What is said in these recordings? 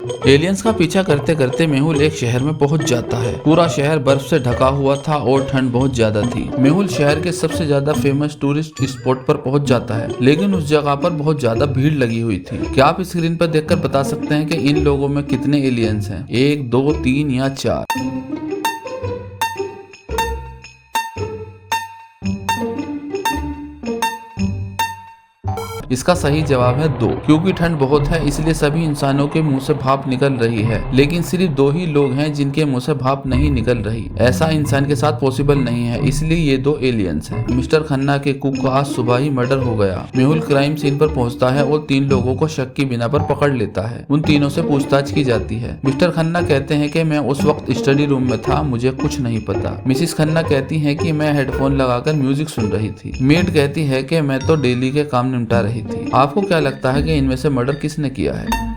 Aliens का पीछा करते करते मेहुल एक शहर में पहुंच जाता है। पूरा शहर बर्फ से ढका हुआ था और ठंड बहुत ज्यादा थी। मेहुल शहर के सबसे ज्यादा फेमस टूरिस्ट स्पॉट पर पहुंच जाता है, लेकिन उस जगह पर बहुत ज्यादा भीड़ लगी हुई थी। क्या आप स्क्रीन पर देखकर बता सकते हैं कि इन लोगों में कितने एलियंस हैं? 1, 2, 3 या 4? इसका सही जवाब है 2, क्योंकि ठंड बहुत है इसलिए सभी इंसानों के मुंह से भाप निकल रही है, लेकिन सिर्फ 2 ही लोग हैं जिनके मुंह से भाप नहीं निकल रही। ऐसा इंसान के साथ पॉसिबल नहीं है, इसलिए ये 2 एलियंस हैं। मिस्टर खन्ना के कुक का आज सुबह ही मर्डर हो गया। मेहुल क्राइम सीन पर पहुंचता है और 3 लोगों को शक की बिना पर पकड़ लेता है। उन तीनों से पूछताछ की जाती है। मिस्टर खन्ना कहते हैं कि मैं उस वक्त स्टडी रूम में था, मुझे कुछ नहीं पता। मिसिस खन्ना कहती है कि मैं हेडफोन लगाकर म्यूजिक सुन रही थी। मेड कहती है कि मैं तो डेली के काम निपटा रही थी। आपको क्या लगता है कि इनमें से मर्डर किसने किया है?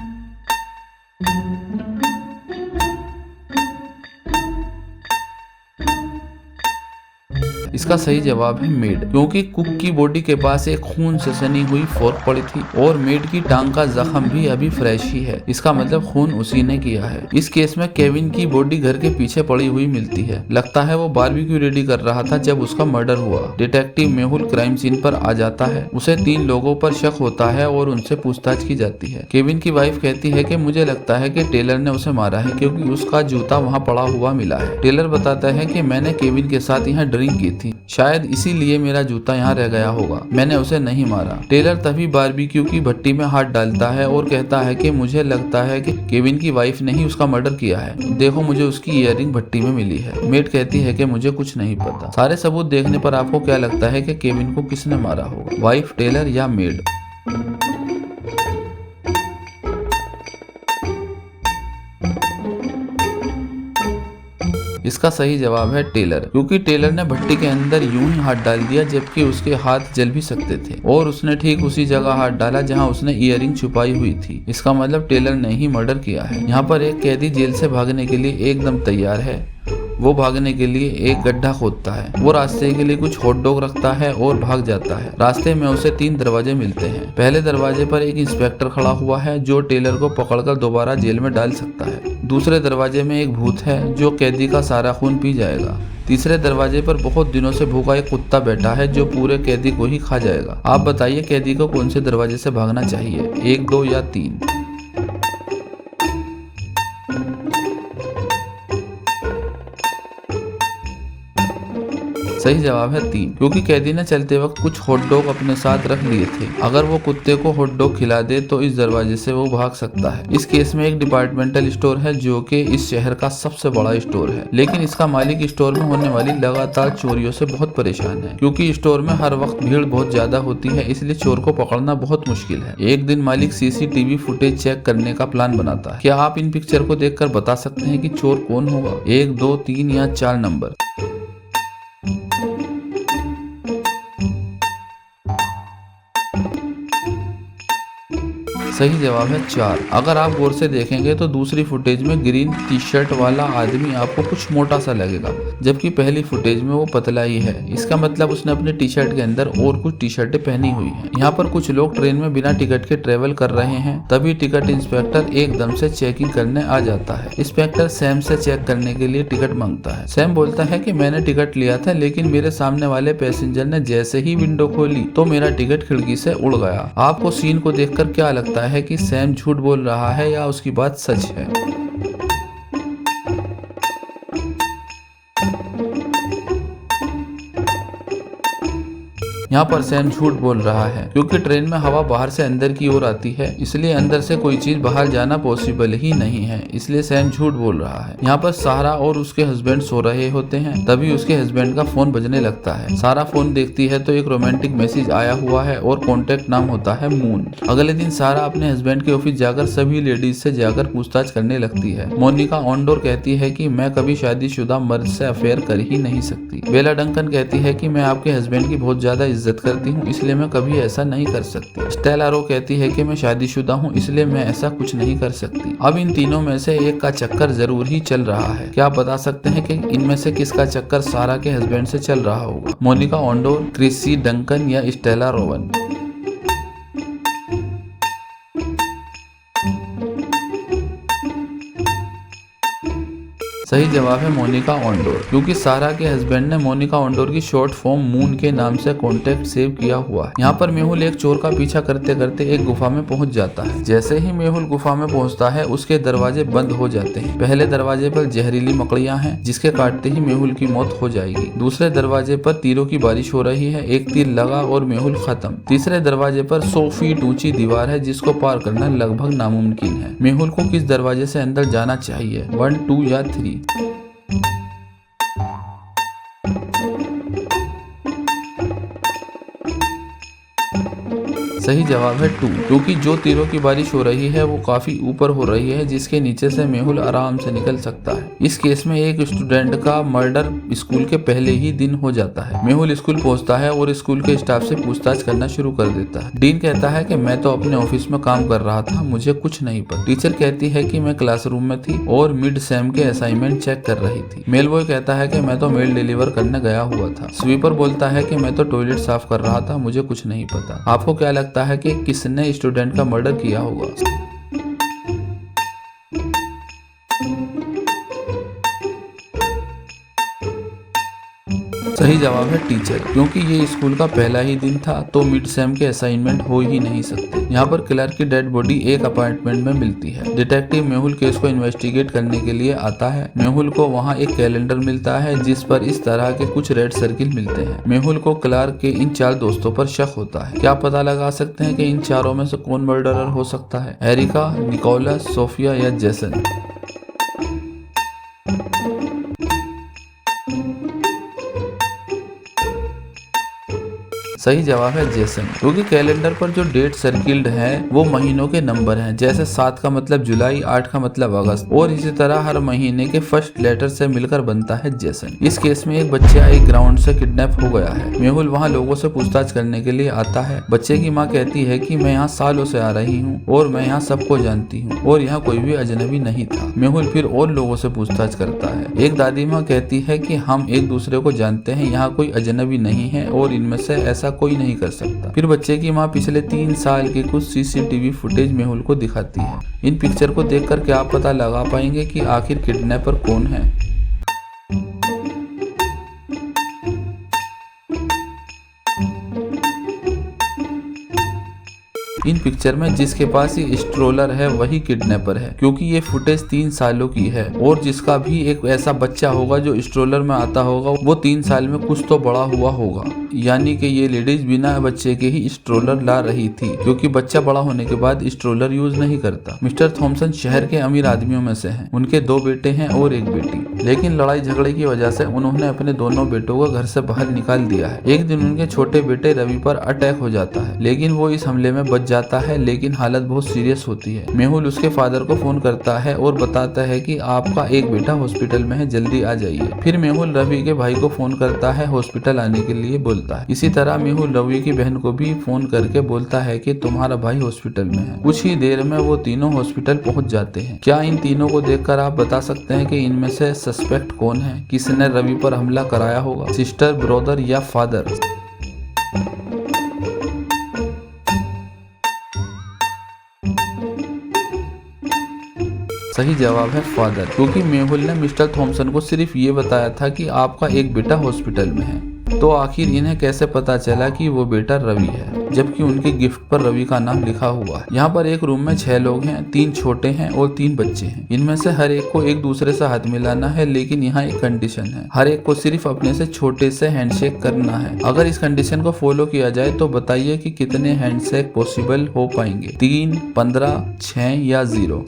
इसका सही जवाब है मेड, क्योंकि कुक की बॉडी के पास एक खून से सनी हुई फोर्क पड़ी थी और मेड की टांग का जख्म भी अभी फ्रेश ही है। इसका मतलब खून उसी ने किया है। इस केस में केविन की बॉडी घर के पीछे पड़ी हुई मिलती है। लगता है वो बारबेक्यू रेडी कर रहा था जब उसका मर्डर हुआ। डिटेक्टिव मेहुल क्राइम सीन पर आ जाता है। उसे 3 लोगों पर शक होता है और उनसे पूछताछ की जाती है। केविन की वाइफ कहती है कि मुझे लगता है कि टेलर ने उसे मारा है, क्योंकि उसका जूता वहाँ पड़ा हुआ मिला है। टेलर बताता है कि मैंने केविन के साथ यहाँ ड्रिंक की थी, शायद इसीलिए मेरा जूता यहाँ रह गया होगा, मैंने उसे नहीं मारा। टेलर तभी बारबेक्यू की भट्टी में हाथ डालता है और कहता है कि मुझे लगता है कि केविन की वाइफ ने ही उसका मर्डर किया है। देखो, मुझे उसकी ईयररिंग भट्टी में मिली है। मेड कहती है कि मुझे कुछ नहीं पता। सारे सबूत देखने पर आपको क्या लगता है कि केविन को किसने मारा होगा? वाइफ, टेलर या मेड? इसका सही जवाब है टेलर, क्योंकि टेलर ने भट्टी के अंदर यूं ही हाथ डाल दिया जबकि उसके हाथ जल भी सकते थे, और उसने ठीक उसी जगह हाथ डाला जहां उसने ईयरिंग छुपाई हुई थी। इसका मतलब टेलर ने ही मर्डर किया है। यहाँ पर एक कैदी जेल से भागने के लिए एकदम तैयार है। वो भागने के लिए एक गड्ढा खोदता है। वो रास्ते के लिए कुछ हॉट डॉग रखता है और भाग जाता है। रास्ते में उसे 3 दरवाजे मिलते हैं। पहले दरवाजे पर एक इंस्पेक्टर खड़ा हुआ है जो टेलर को पकड़कर दोबारा जेल में डाल सकता है। दूसरे दरवाजे में एक भूत है जो कैदी का सारा खून पी जाएगा। तीसरे दरवाजे पर बहुत दिनों से भूखा एक कुत्ता बैठा है जो पूरे कैदी को ही खा जाएगा। आप बताइए कैदी को कौन से दरवाजे से भागना चाहिए? 1, 2 या 3? सही जवाब है 3, क्योंकि कैदी ने चलते वक्त कुछ हॉट डॉग अपने साथ रख लिए थे। अगर वो कुत्ते को हॉट डॉग खिला दे तो इस दरवाजे से वो भाग सकता है। इस केस में एक डिपार्टमेंटल स्टोर है जो कि इस शहर का सबसे बड़ा स्टोर है, लेकिन इसका मालिक स्टोर में होने वाली लगातार चोरियों से बहुत परेशान है, क्योंकि स्टोर में हर वक्त भीड़ बहुत ज्यादा होती है, इसलिए चोर को पकड़ना बहुत मुश्किल है। एक दिन मालिक सीसीटीवी फुटेज चेक करने का प्लान बनाता है। क्या आप इन पिक्चर को देखकर बता सकते हैं कि चोर कौन होगा? 1, 2, 3 या 4 नंबर? सही जवाब है 4। अगर आप गौर से देखेंगे तो दूसरी फुटेज में ग्रीन टी शर्ट वाला आदमी आपको कुछ मोटा सा लगेगा, जबकि पहली फुटेज में वो पतला ही है। इसका मतलब उसने अपने टी शर्ट के अंदर और कुछ टी शर्टें पहनी हुई हैं। यहाँ पर कुछ लोग ट्रेन में बिना टिकट के ट्रेवल कर रहे हैं। तभी टिकट इंस्पेक्टर एकदम से चेकिंग करने आ जाता है। इंस्पेक्टर सैम से चेक करने के लिए टिकट मांगता है। सैम बोलता है कि मैंने टिकट लिया था, लेकिन मेरे सामने वाले पैसेंजर ने जैसे ही विंडो खोली तो मेरा टिकट खिड़की से उड़ गया। आपको सीन को देखकर क्या लगता है कि सैम झूठ बोल रहा है या उसकी बात सच है? यहाँ पर सैम झूठ बोल रहा है, क्योंकि ट्रेन में हवा बाहर से अंदर की ओर आती है, इसलिए अंदर से कोई चीज बाहर जाना पॉसिबल ही नहीं है, इसलिए सैम झूठ बोल रहा है। यहाँ पर सारा और उसके हस्बैंड सो रहे होते हैं। तभी उसके हस्बैंड का फोन बजने लगता है। सारा फोन देखती है तो एक रोमांटिक मैसेज आया हुआ है और कॉन्टेक्ट नाम होता है मून। अगले दिन सारा अपने हस्बैंड के ऑफिस जाकर सभी लेडीज से जाकर पूछताछ करने लगती है। मोनिका ऑनडोर कहती है कि मैं कभी शादीशुदा मर्द से अफेयर कर ही नहीं सकती। बेला डंकन कहती है कि मैं आपके हस्बैंड की बहुत ज्यादा इज्जत करती हूँ, इसलिए मैं कभी ऐसा नहीं कर सकती। स्टेला रो कहती है कि मैं शादीशुदा हूँ, इसलिए मैं ऐसा कुछ नहीं कर सकती। अब इन तीनों में से एक का चक्कर जरूर ही चल रहा है। क्या आप बता सकते हैं कि इनमें से किसका चक्कर सारा के हस्बैंड से चल रहा होगा? मोनिका ऑनडोर, क्रिसी डंकन या स्टेला रोवन? सही जवाब है मोनिका ऑन्डोर, क्योंकि सारा के हस्बैंड ने मोनिका ऑन्डोर की शॉर्ट फॉर्म मून के नाम से कॉन्टेक्ट सेव किया हुआ है। यहाँ पर मेहुल एक चोर का पीछा करते करते एक गुफा में पहुंच जाता है। जैसे ही मेहुल गुफा में पहुंचता है उसके दरवाजे बंद हो जाते हैं। पहले दरवाजे पर जहरीली मकड़ियां हैं जिसके काटते ही मेहुल की मौत हो जाएगी। दूसरे दरवाजे पर तीरों की बारिश हो रही है, एक तीर लगा और मेहुल खत्म। तीसरे दरवाजे पर 100 फीट ऊंची दीवार है जिसको पार करना लगभग नामुमकिन है। मेहुल को किस दरवाजे से अंदर जाना चाहिए, 1, 2 या 3? सही जवाब है 2, क्योंकि जो तीरों की बारिश हो रही है वो काफी ऊपर हो रही है जिसके नीचे से मेहुल आराम से निकल सकता है। इस केस में एक स्टूडेंट का मर्डर स्कूल के पहले ही दिन हो जाता है। मेहुल स्कूल पहुंचता है और स्कूल के स्टाफ से पूछताछ करना शुरू कर देता है। डीन कहता है कि मैं तो अपने ऑफिस में काम कर रहा था, मुझे कुछ नहीं पता। टीचर कहती है कि मैं क्लासरूम में थी और मिड सेम के असाइनमेंट चेक कर रही थी। मेल बॉय कहता है कि मैं तो मेल डिलीवर करने गया हुआ था। स्वीपर बोलता है कि मैं तो टॉयलेट साफ कर रहा था, मुझे कुछ नहीं पता। आपको क्या लगता है कि किसने स्टूडेंट का मर्डर किया होगा? सही जवाब है टीचर, क्योंकि ये स्कूल का पहला ही दिन था तो मिड सेम के असाइनमेंट हो ही नहीं सकते। यहाँ पर क्लर्क की डेड बॉडी एक अपार्टमेंट में मिलती है। डिटेक्टिव मेहुल केस को इन्वेस्टिगेट करने के लिए आता है। मेहुल को वहाँ एक कैलेंडर मिलता है जिस पर इस तरह के कुछ रेड सर्किल मिलते हैं। मेहुल को क्लर्क के इन 4 दोस्तों पर शक होता है। क्या पता लगा सकते हैं कि इन चारों में से कौन मर्डरर हो सकता है? एरिका, निकोलस, सोफिया या जेसन? सही जवाब है जेसन, क्योंकि कैलेंडर पर जो डेट सर्किल्ड है वो महीनों के नंबर हैं। जैसे 7 का मतलब जुलाई, 8 का मतलब अगस्त, और इसी तरह हर महीने के फर्स्ट लेटर से मिलकर बनता है जेसन। इस केस में एक बच्चा एक ग्राउंड से किडनैप हो गया है। मेहुल वहाँ लोगों से पूछताछ करने के लिए आता है। बच्चे की माँ कहती है कि मैं यहाँ सालों से आ रही हूँ और मैं यहाँ सबको जानती हूँ और यहाँ कोई भी अजनबी नहीं था। मेहुल फिर और लोगों से पूछताछ करता है। एक दादी माँ कहती है कि हम एक दूसरे को जानते हैं, यहाँ कोई अजनबी नहीं है और इनमें से ऐसा कोई नहीं कर सकता। फिर बच्चे की माँ पिछले 3 साल के कुछ सीसीटीवी फुटेज मेहुल को दिखाती है। इन पिक्चर को देखकर क्या आप पता लगा पाएंगे कि आखिर किडनैपर कौन है? इन पिक्चर में जिसके पास ये स्ट्रोलर है वही किडनैपर है, क्योंकि ये फुटेज 3 सालों की है और जिसका भी एक ऐसा बच्चा होगा जो स्ट्रोलर में आता होगा वो 3 साल में कुछ तो बड़ा हुआ होगा। यानी कि ये लेडीज बिना बच्चे के ही स्ट्रोलर ला रही थी, क्योंकि बच्चा बड़ा होने के बाद स्ट्रोलर यूज नहीं करता। मिस्टर थॉमसन शहर के अमीर आदमियों में से हैं। उनके 2 बेटे हैं और 1 बेटी, लेकिन लड़ाई झगड़े की वजह से उन्होंने अपने दोनों बेटों को घर से बाहर निकाल दिया है। एक दिन उनके छोटे बेटे रवि पर अटैक हो जाता है, लेकिन वो इस हमले में बच जाता है, लेकिन हालत बहुत सीरियस होती है। मेहुल उसके फादर को फोन करता है और बताता है कि आपका एक बेटा हॉस्पिटल में है, जल्दी आ जाइए। फिर मेहुल रवि के भाई को फोन करता है हॉस्पिटल आने के लिए बोलता है। इसी तरह मेहुल रवि की बहन को भी फोन करके बोलता है कि तुम्हारा भाई हॉस्पिटल में है। कुछ ही देर में वो तीनों हॉस्पिटल पहुंच जाते हैं। क्या इन तीनों को देखकर आप बता सकते हैं कि इनमें से सस्पेक्ट कौन है? किसने रवि पर हमला कराया होगा, सिस्टर, ब्रदर या फादर? सही जवाब है फादर, क्योंकि मेहुल ने मिस्टर थॉमसन को सिर्फ ये बताया था कि आपका एक बेटा हॉस्पिटल में है। तो आखिर इन्हें कैसे पता चला कि वो बेटा रवि है, जबकि उनके गिफ्ट पर रवि का नाम लिखा हुआ है? यहाँ पर एक रूम में 6 लोग हैं, 3 छोटे हैं और 3 बच्चे हैं। इनमें से हर एक को एक दूसरे से हाथ मिलाना है, लेकिन यहाँ एक कंडीशन है, हर एक को सिर्फ अपने से छोटे से हैंडशेक करना है। अगर इस कंडीशन को फॉलो किया जाए तो बताइए कि कितने हैंडशेक पॉसिबल हो पाएंगे? 3, 15, 6 या 0?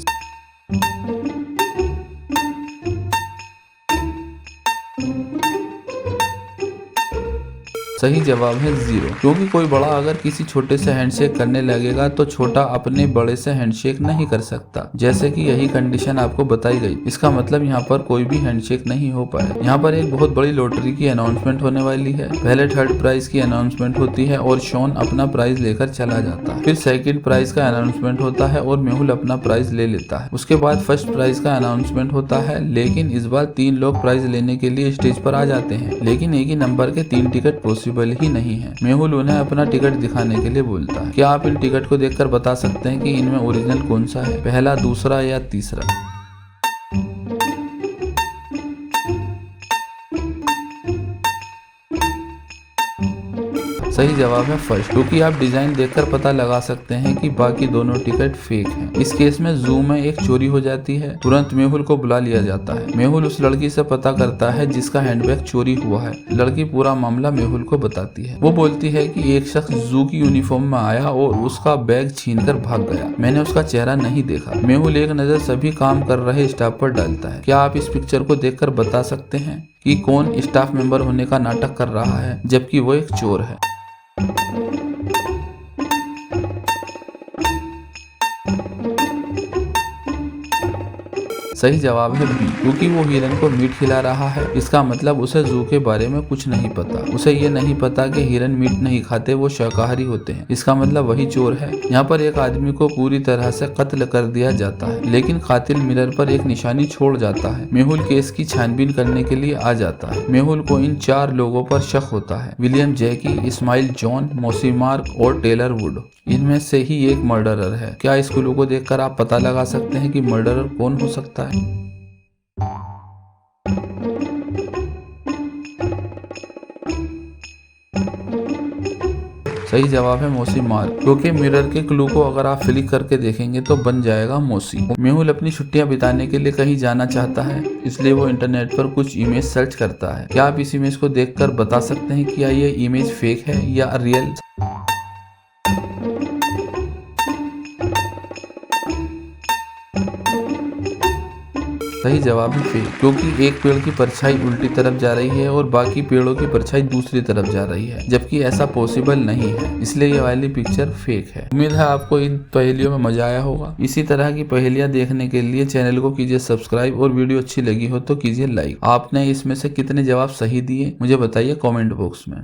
सही जवाब है 0, क्योंकि कोई बड़ा अगर किसी छोटे से हैंडशेक करने लगेगा तो छोटा अपने बड़े से हैंडशेक नहीं कर सकता, जैसे कि यही कंडीशन आपको बताई गई। इसका मतलब यहाँ पर कोई भी हैंडशेक नहीं हो पाए। यहाँ पर एक बहुत बड़ी लॉटरी की अनाउंसमेंट होने वाली है। पहले 3rd प्राइज की अनाउंसमेंट होती है और शॉन अपना प्राइज लेकर चला जाता है। फिर 2nd प्राइज का अनाउंसमेंट होता है और मेहुल अपना प्राइज ले लेता है। उसके बाद 1st प्राइज का अनाउंसमेंट होता है, लेकिन इस बार 3 लोग प्राइज लेने के लिए स्टेज पर आ जाते हैं, लेकिन एक ही नंबर के 3 टिकट पॉसिबल ही नहीं है। मेहुल उन्हें अपना टिकट दिखाने के लिए बोलता है। क्या आप इन टिकट को देखकर बता सकते हैं कि इनमें ओरिजिनल कौन सा है, पहला, दूसरा या तीसरा? सही जवाब है फर्स्ट, क्योंकि आप डिजाइन देखकर पता लगा सकते हैं कि बाकी दोनों टिकट फेक हैं। इस केस में जू में एक चोरी हो जाती है, तुरंत मेहुल को बुला लिया जाता है। मेहुल उस लड़की से पता करता है जिसका हैंडबैग चोरी हुआ है। लड़की पूरा मामला मेहुल को बताती है। वो बोलती है कि एक शख्स जू की यूनिफॉर्म में आया और उसका बैग छीनकर भाग गया। मैंने उसका चेहरा नहीं देखा। मेहुल एक नजर सभी काम कर रहे स्टाफ पर डालता है। क्या आप इस पिक्चर को देखकर बता सकते हैं कि कौन स्टाफ मेंबर होने का नाटक कर रहा है जबकि वो एक चोर है? सही जवाब है बी, क्योंकि वो हिरन को मीट खिला रहा है। इसका मतलब उसे जू के बारे में कुछ नहीं पता। उसे ये नहीं पता कि हिरन मीट नहीं खाते, वो शाकाहारी होते हैं। इसका मतलब वही चोर है। यहाँ पर एक आदमी को पूरी तरह से कत्ल कर दिया जाता है, लेकिन कातिल मिरर पर एक निशानी छोड़ जाता है। मेहुल केस की छानबीन करने के लिए आ जाता है। मेहुल को इन 4 लोगों पर शक होता है, विलियम जैकी, इस्माइल जॉन, मौसी मार्क और टेलर वुड। इनमें से ही एक मर्डरर है। क्या इस क्लू को देखकर आप पता लगा सकते हैं कि मर्डरर कौन हो सकता है? सही जवाब है मौसी मार्क, क्योंकि मिरर के क्लू को अगर आप क्लिक करके देखेंगे तो बन जाएगा मौसी। मेहुल अपनी छुट्टियां बिताने के लिए कहीं जाना चाहता है, इसलिए वो इंटरनेट पर कुछ इमेज सर्च करता है। क्या आप इस इमेज को देखकर बता सकते हैं कि क्या ये इमेज फेक है या रियल? सही जवाब है फेक, क्योंकि एक पेड़ की परछाई उल्टी तरफ जा रही है और बाकी पेड़ों की परछाई दूसरी तरफ जा रही है, जबकि ऐसा पॉसिबल नहीं है। इसलिए ये वाली पिक्चर फेक है। उम्मीद है आपको इन पहेलियों में मजा आया होगा। इसी तरह की पहेलियां देखने के लिए चैनल को कीजिए सब्सक्राइब और वीडियो अच्छी लगी हो तो कीजिए लाइक। आपने इसमें से कितने जवाब सही दिए मुझे बताइए कॉमेंट बॉक्स में।